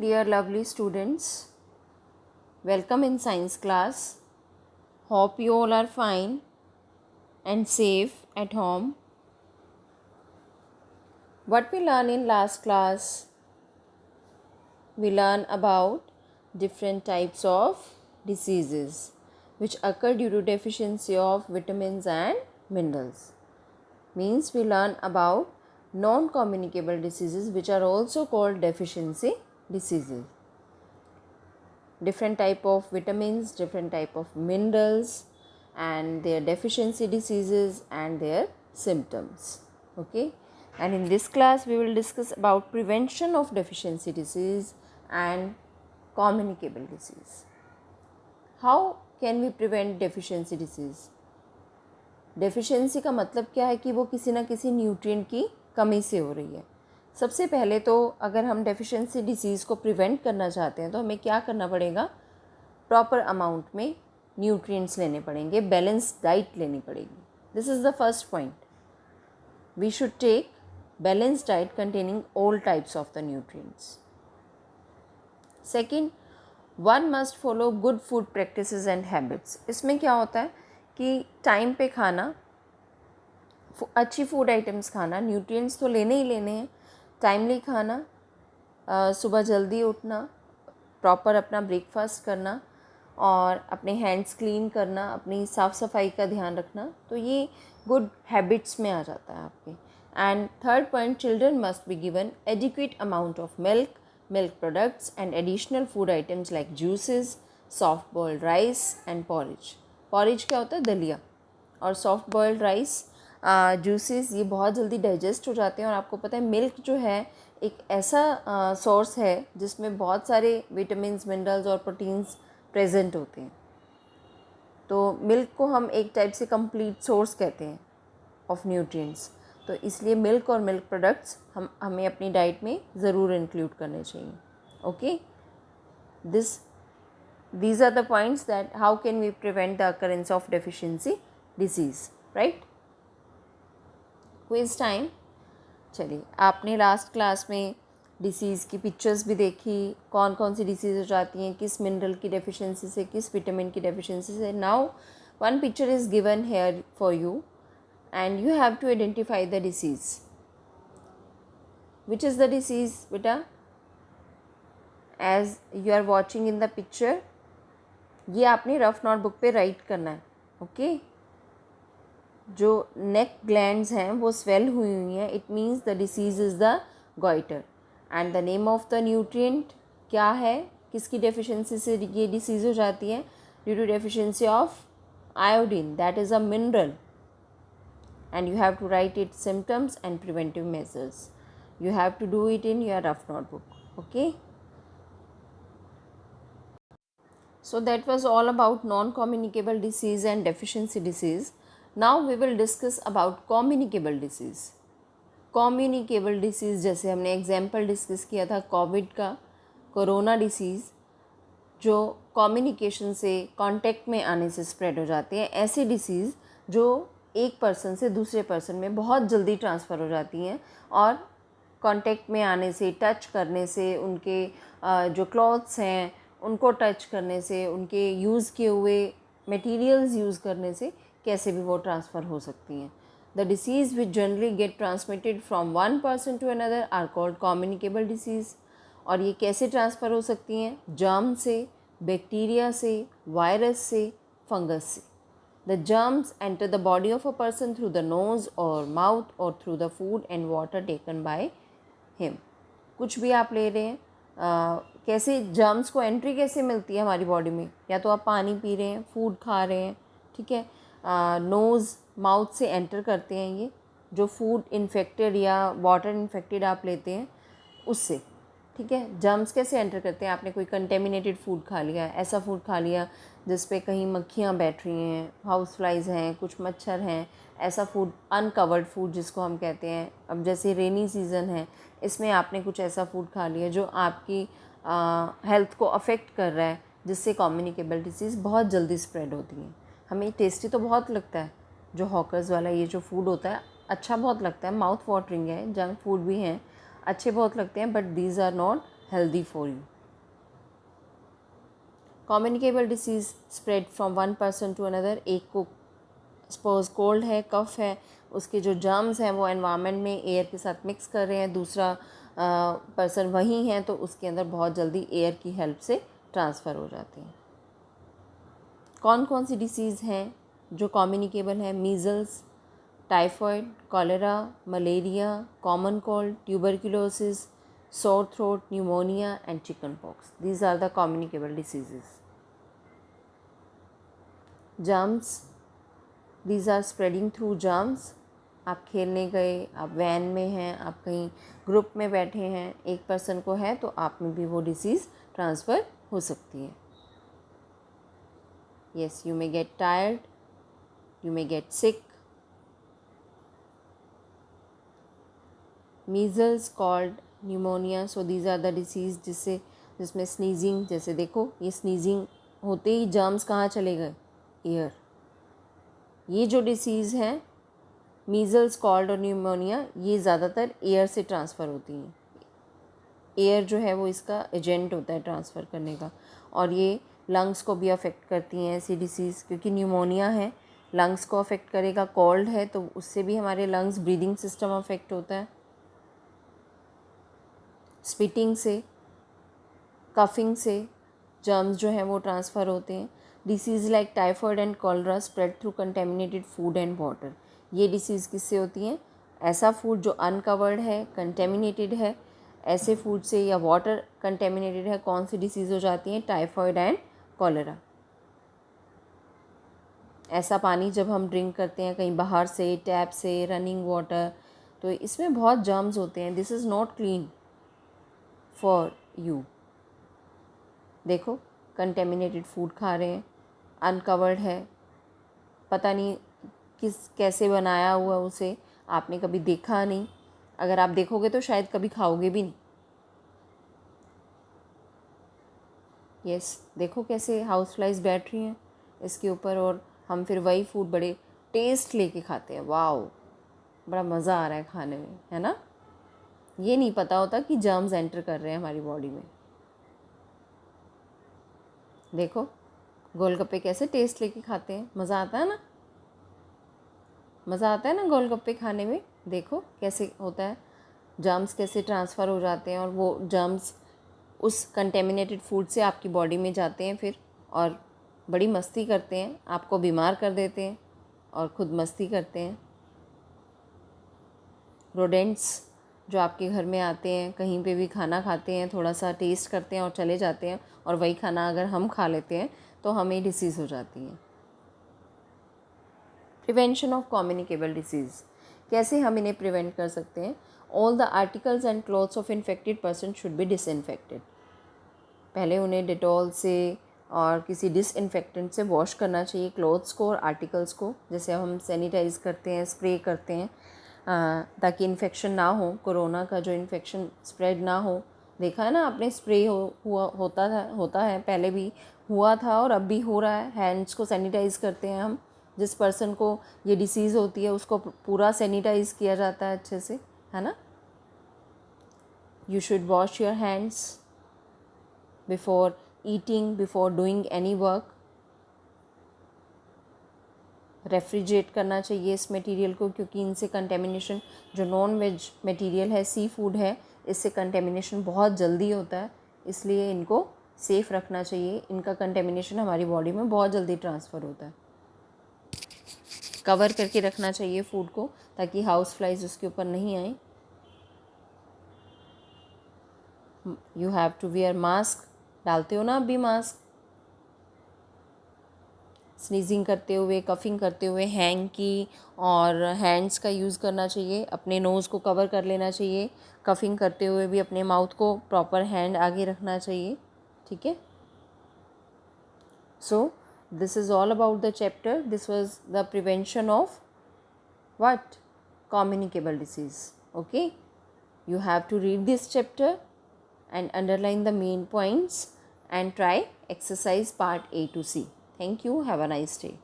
dear lovely students. Welcome in science class. Hope you all are fine and safe at home. What we learned in last class? We learned about different types of diseases which occur due to deficiency of vitamins and minerals. Means we learn about non-communicable diseases which are also called deficiency diseases. Different type of vitamins, different type of minerals and their deficiency diseases and their symptoms. Okay, and in this class we will discuss about prevention of deficiency disease and communicable disease. How can we prevent deficiency disease? Deficiency का मतलब क्या है कि वो किसी ना किसी nutrient की कमी से हो रही है. सबसे पहले तो अगर हम डेफिशिएंसी डिसीज़ को प्रिवेंट करना चाहते हैं तो हमें क्या करना पड़ेगा? प्रॉपर अमाउंट में न्यूट्रिएंट्स लेने पड़ेंगे, बैलेंस्ड डाइट लेनी पड़ेगी. This is the first point. We should take balanced diet containing all types of the nutrients. Second, one must follow good food practices and habits. इसमें क्या होता है कि टाइम पे खाना, अच्छी फूड आइटम्स खाना, न्यूट्रिएंट्स तो लेने ही लेने हैं, टाइमली खाना, सुबह जल्दी उठना, प्रॉपर अपना ब्रेकफास्ट करना और अपने हैंड्स क्लीन करना, अपनी साफ़ सफाई का ध्यान रखना, तो ये गुड हैबिट्स में आ जाता है आपके. And third point, children must be given adequate amount of milk, milk products and additional food items like juices, soft boiled rice and porridge. Porridge क्या होता है? दलिया. और सॉफ्ट बॉइल्ड राइस, जूसेस, ये बहुत जल्दी डाइजेस्ट हो जाते हैं. और आपको पता है मिल्क जो है एक ऐसा सोर्स है जिसमें बहुत सारे विटामिन्स, मिनरल्स और प्रोटीन्स प्रेजेंट होते हैं. तो मिल्क को हम एक टाइप से कंप्लीट सोर्स कहते हैं ऑफ न्यूट्रिएंट्स. तो इसलिए मिल्क और मिल्क प्रोडक्ट्स हमें अपनी डाइट में ज़रूर इंक्लूड करने चाहिए. Okay, these are the points that how can we prevent the occurrence of deficiency disease, right? Quiz time. चलिए, आपने लास्ट क्लास में डिसीज़ की पिक्चर्स भी देखी, कौन कौन सी डिसीज़ हो जाती हैं, किस मिनरल की डेफिशिएंसी से, किस विटामिन की डेफिशिएंसी से. Now one picture is given here for you and you have to identify the disease. Which is the disease, beta? As you are watching in the picture, ये आपने rough notebook पे right करना है. Okay, जो नेक glands हैं वो swell हुई हुई हैं, it means the disease is the goitre. And the name of the nutrient क्या है, किसकी डेफिशिएंसी से ये डिसीज़ हो जाती है? Due to deficiency of iodine, that is a mineral. And you have to write its symptoms and preventive measures. You have to do it in your rough notebook. Okay, so that was all about non-communicable disease and deficiency disease. Now we will discuss about communicable disease. Communicable disease, जैसे हमने example discuss किया था Covid का, corona disease, जो communication से, contact में आने से स्प्रेड हो जाती हैं. ऐसी डिसीज़ जो एक पर्सन से दूसरे पर्सन में बहुत जल्दी ट्रांसफ़र हो जाती हैं और कांटेक्ट में आने से, टच करने से, उनके जो क्लॉथ्स हैं उनको टच करने से, उनके यूज़ किए हुए मटेरियल्स यूज़ करने से कैसे भी वो ट्रांसफ़र हो सकती हैं. The disease which generally get transmitted from one person to another are called communicable disease. और ये कैसे ट्रांसफ़र हो सकती हैं? जर्म से, बैक्टीरिया से, वायरस से, फंगस से. The germs enter the body of a person through the nose or mouth or through the food and water taken by him. कुछ भी आप ले रहे हैं, कैसे जर्म्स को एंट्री कैसे मिलती है हमारी बॉडी में? या तो आप पानी पी रहे हैं, फूड खा रहे हैं, ठीक है, नोज़ माउथ से एंटर करते हैं ये, जो फूड इन्फेक्टेड या वाटर इन्फेक्टेड आप लेते हैं उससे. ठीक है, जर्म्स कैसे एंटर करते हैं? आपने कोई कंटेमिनेटेड फूड खा लिया, ऐसा फूड खा लिया जिस पे कहीं मक्खियाँ बैठ रही हैं, हाउस फ्लाइज हैं, कुछ मच्छर हैं, ऐसा फूड, अनकवर्ड फूड जिसको हम कहते हैं. अब जैसे रेनी सीज़न है, इसमें आपने कुछ ऐसा फूड खा लिया जो आपकी हेल्थ को अफेक्ट कर रहा है, जिससे कम्युनिकेबल डिसीज़ बहुत जल्दी स्प्रेड होती हैं. हमें टेस्टी तो बहुत लगता है, जो हॉकर्स वाला ये जो फूड होता है अच्छा बहुत लगता है, माउथ वाटरिंग है, जंक फूड भी हैं, अच्छे बहुत लगते हैं, but these are not healthy for you. Communicable disease spread from one person to another. एक को सपोज कोल्ड है, कफ है, उसके जो जर्म्स हैं वो एनवायरनमेंट में एयर के साथ मिक्स कर रहे हैं, दूसरा पर्सन वहीं है तो उसके अंदर बहुत जल्दी एयर की हेल्प से ट्रांसफ़र हो जाते हैं। कौन कौन सी डिसीज़ हैं जो कम्युनिकेबल है? Measles, typhoid, cholera, malaria, common cold, tuberculosis, sore throat, pneumonia and chicken pox. These are the communicable diseases. Germs, these are spreading through germs. आप खेलने गए, आप वैन में हैं, आप कहीं ग्रुप में बैठे हैं, एक पर्सन को है तो आप में भी वो डिसीज़ ट्रांसफ़र हो सकती है। Yes, you may get tired, you may get sick. Measles called pneumonia, so these are the disease जिसमें स्नीजिंग, जैसे देखो ये स्नीजिंग होते ही जर्म्स कहाँ चले गए? एयर। ये जो डिसीज़ है मीज़ल्स, कॉल्ड और न्यूमोनिया, ये ज़्यादातर एयर से ट्रांसफ़र होती हैं। एयर जो है वो इसका एजेंट होता है ट्रांसफ़र करने का, और ये लंग्स को भी अफेक्ट करती हैं ऐसी डिसीज़, क्योंकि न्यूमोनिया है लंग्स को अफेक्ट करेगा, कोल्ड है तो उससे भी हमारे लंग्स, ब्रीदिंग सिस्टम अफेक्ट होता है। स्पिटिंग से, कफिंग से जर्म्स जो हैं वो ट्रांसफ़र होते हैं। Disease like typhoid and cholera spread through contaminated food and water. ये डिसीज़ किससे होती हैं? ऐसा फूड जो अनकवर्ड है, कंटेमिनेटेड है, ऐसे फूड से, या वाटर कंटेमिनेटेड है, कौन सी डिसीज़ हो जाती हैं? Typhoid and cholera. ऐसा पानी जब हम ड्रिंक करते हैं कहीं बाहर से, टैप से, रनिंग वाटर, तो इसमें बहुत जर्म्स होते हैं। This is not clean for you. देखो कंटेमिनेटेड फूड खा रहे हैं, अनकवर्ड है, पता नहीं कैसे बनाया हुआ उसे, आपने कभी देखा नहीं, अगर आप देखोगे तो शायद कभी खाओगे भी नहीं। यस, देखो कैसे हाउस फ्लाइज बैठ रही हैं इसके ऊपर, और हम फिर वही फूड बड़े टेस्ट लेके खाते हैं। वाओ, बड़ा मज़ा आ रहा है खाने में, है ना? ये नहीं पता होता कि जर्म्स एंटर कर रहे हैं हमारी बॉडी में। देखो गोलगप्पे कैसे टेस्ट लेके खाते हैं, मज़ा आता है ना? मज़ा आता है ना गोलगप्पे खाने में? देखो कैसे होता है, जर्म्स कैसे ट्रांसफ़र हो जाते हैं, और वो जर्म्स उस कंटेमिनेटेड फूड से आपकी बॉडी में जाते हैं फिर, और बड़ी मस्ती करते हैं, आपको बीमार कर देते हैं और ख़ुद मस्ती करते हैं। रोडेंट्स जो आपके घर में आते हैं, कहीं पे भी खाना खाते हैं, थोड़ा सा टेस्ट करते हैं और चले जाते हैं, और वही खाना अगर हम खा लेते हैं तो हमें डिसीज़ हो जाती है। प्रिवेंशन ऑफ कम्युनिकेबल डिसीज़, कैसे हम इन्हें प्रिवेंट कर सकते हैं? All the articles and clothes of infected person should be disinfected. पहले उन्हें डेटॉल से और किसी डिसइंफेक्टेंट से वॉश करना चाहिए क्लॉथ्स को और आर्टिकल्स को, जैसे हम सैनिटाइज़ करते हैं, स्प्रे करते हैं, ताकि इन्फेक्शन ना हो, कोरोना का जो इन्फेक्शन स्प्रेड ना हो। देखा है ना आपने, स्प्रे होता है, पहले भी हुआ था और अब भी हो रहा है। हैंड्स को सैनिटाइज़ करते हैं हम, जिस पर्सन को ये डिसीज़ होती है उसको पूरा सैनिटाइज़ किया जाता है अच्छे से, है ना? You should wash your hands before eating, before doing any work. Refrigerate करना चाहिए इस मटेरियल को, क्योंकि इनसे कंटेमिनेशन, जो नॉन वेज मटेरियल है, सी फूड है, इससे कंटेमिनेशन बहुत जल्दी होता है, इसलिए इनको सेफ़ रखना चाहिए। इनका कंटेमिनेशन हमारी बॉडी में बहुत जल्दी ट्रांसफ़र होता है। कवर करके रखना चाहिए फूड को, ताकि हाउस फ्लाइज उसके ऊपर नहीं आए। You have to wear mask, डालते हो ना आप भी मास्क? स्नीजिंग करते हुए, कफिंग करते हुए हैंकी और हैंड्स का यूज़ करना चाहिए। अपने नोज़ को कवर कर लेना चाहिए। कफिंग करते हुए भी अपने माउथ को प्रॉपर हैंड आगे रखना चाहिए, ठीक है? So this is all about the chapter. This was the prevention of what? Communicable disease. Okay, you have to read this chapter and underline the main points and try exercise part A to C. Thank you. Have a nice day.